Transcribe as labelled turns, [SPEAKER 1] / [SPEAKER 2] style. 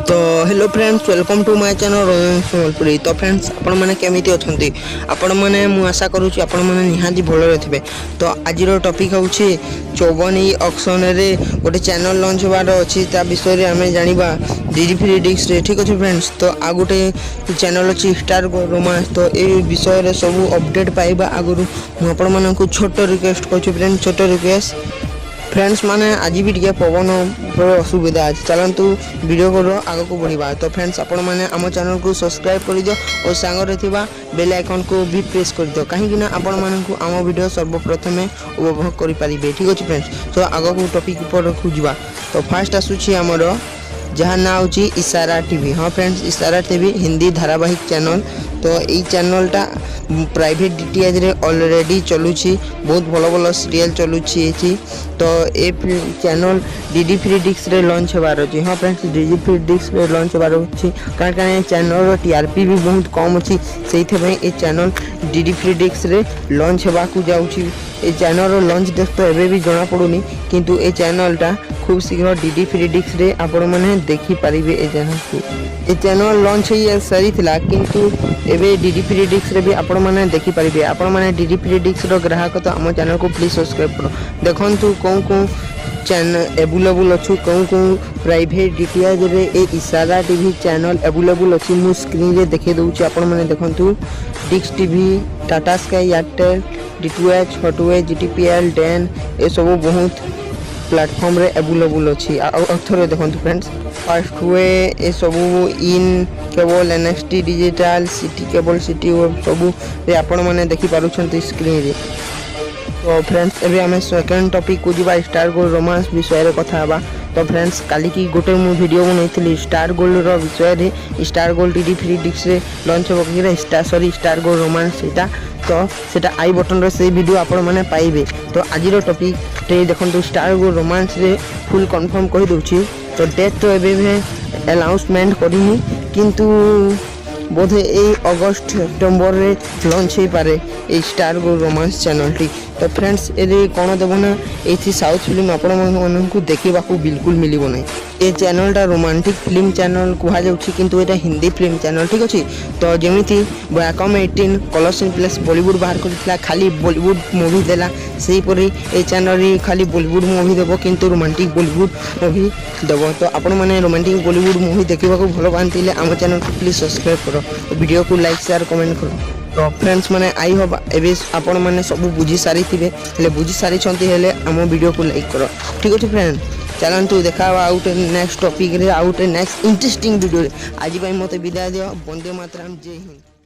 [SPEAKER 1] तो hello friends, welcome to my channel Rojan Sambalpuri. तो friends, आपण मैंने केमिति अछंती आपण मैंने मु आशा करूची आपण मैंने निहाती भलरे थिबे। तो आजिर टॉपिक होउची 54 ऑक्शन रे गोटे चैनल लॉन्च होबार अछि, ता विषय रे हमें जानिबा डीडी फ्री डिक्स रे। ठीक अछि फ्रेंड्स, तो आ गोटे चैनल अछि स्टार रोमांस। तो ए विषय रे सब अपडेट पाइबा आगुरु मु आपण माने को छोटो रिक्वेस्ट करछु फ्रेंड्स, छोटो रिक्वेस्ट फ्रेंड्स माने आज भी टे पवन असुविधा अच्छे, चलतु वीडियो को आग को बढ़ा। तो फ्रेंड्स, आपण मैंने आम चैनल को सब्सक्राइब कर दियो और सांगरे थिबा बेल आइकन को भी प्रेस कर दियो, कहीं आपण मानकु आम वीडियो सर्वप्रथमे उपभोग करि परिबे। ठीक अछि फ्रेंड्स, तो आग को टॉपिक पर खुजबा। तो फास्ट आसुची हमर जहाँ ना होची इशारा टीवी। हाँ फ्रेंड्स, इशारा टीवी हिंदी धारावाहिक चैनल। तो यही चैनलटा प्राइवेट डीटीएच रे ऑलरेडी चलुची, बहुत भल भल सीरियल चलुची। तो ए चैनल डीडी फ्री डिक्स रे लॉन्च होबार अछि। हाँ फ्रेंड्स, डीडी फ्री डिक्स रे लॉन्च होबार अछि, कारण चैनल टीआरपी भी बहुत कम अछि, सेइथे ए चैनल डीडी फ्री डिक्स रे लॉन्च होबा को जाउची। ए चैनल लॉन्च डेट तो एबे भी जना पड़ुनी, किंतु ए चैनलटा खूब शीघ्र डीडी फ्री डिक्स रे आपण माने देखि पारिबे। ए चैनल को ए चैनल लॉन्च होई सरी थिला, किंतु एबे डीडी फ्री डिक्स रे भी आपण माने देखि पारिबे। आपण माने डीडी फ्री डिक्स रो ग्राहक तो हम चैनल को प्लीज सब्सक्राइब करो। देखंतु कोन चैनल अवेलेबल अछि, कोन प्राइवेट डीटीएच रे ए इशारा टीवी चैनल अवेलेबल अछि। मु स्क्रीन रे देखे दउची, आपण माने देखंतु Dish TV, Tata Sky, Airtel, DTH, Hathway, GTPL, Den ए सब बहुत प्लेटफॉर्म रे अवेलेबल अछि। अथरे देखंतु फ्रेंड्स, फर्स्ट वे ए सब in cable, NXT digital, city cable, city web सब रे आपण माने देखि पारुछंती स्क्रीन रे। तो फ्रेंड्स, एबे हमें सेकंड टॉपिक को जीवा स्टार गोल्ड रोमांस विषय रे कथा हबा। तो फ्रेंड्स, काली की गोटे मु वीडियो बनैथिली स्टार गोल्ड रो विषय रे, स्टार गोल्ड डीडी फ्री डिक्स रे लॉन्च हो कि रे स्टार गोल्ड रोमांस सेटा। तो सेटा आई बटन रे से वीडियो आपण माने पाइबे। तो आजिरो टॉपिक रे देखंतु स्टार गोल्ड रोमांस रे फुल कंफर्म कहि दउची। तो डेट तो एबे अनाउंसमेंट करिनी, किंतु बोधे ए अगस्त सेप्टेम्बर रे लॉन्च हो पारे ए स्टार गोल्ड रोमांस चैनल टी। तो फ्रेंड्स, ए कौन देव ना ये साउथ फिल्म आपण मानकु देखा बिल्कुल मिलिबो नहीं। ये चैनलटा रोमांटिक फिल्म चैनल कहा जाउछि, किंतु एटा हिंदी फिल्म चैनल। ठीक अछि, तो जेमिति Viacom 18 Colors Cineplex Bollywood बाहर करथिला, खाली बॉलीवुड मूवी देला, सेही परि ए चैनल रे खाली बॉलीवुड मूवी देबो, किंतु रोमांटिक बॉलीवुड मूवी देबो। तो आपण माने रोमांटिक बॉलीवुड मूवी देखिबा को भलो पांतिले आम चैनल को प्लीज सब्सक्राइब करो, वीडियो को लाइक शेयर कमेंट करो। तो फ्रेंड्स माने आई होबा एबे आपण माने सब बुझी सारी थिबे, हेले बुझी सारी छंती हेले आम वीडियो को लाइक करो। ठीक अछि फ्रेंड, चलंतु देखा आउट नेक्स्ट टॉपिक रे, आउट नेक्स्ट इंटरेस्टिंग वीडियो रे। आज भाई मते विदाय दियो। वंदे मातरम, जय हिंद।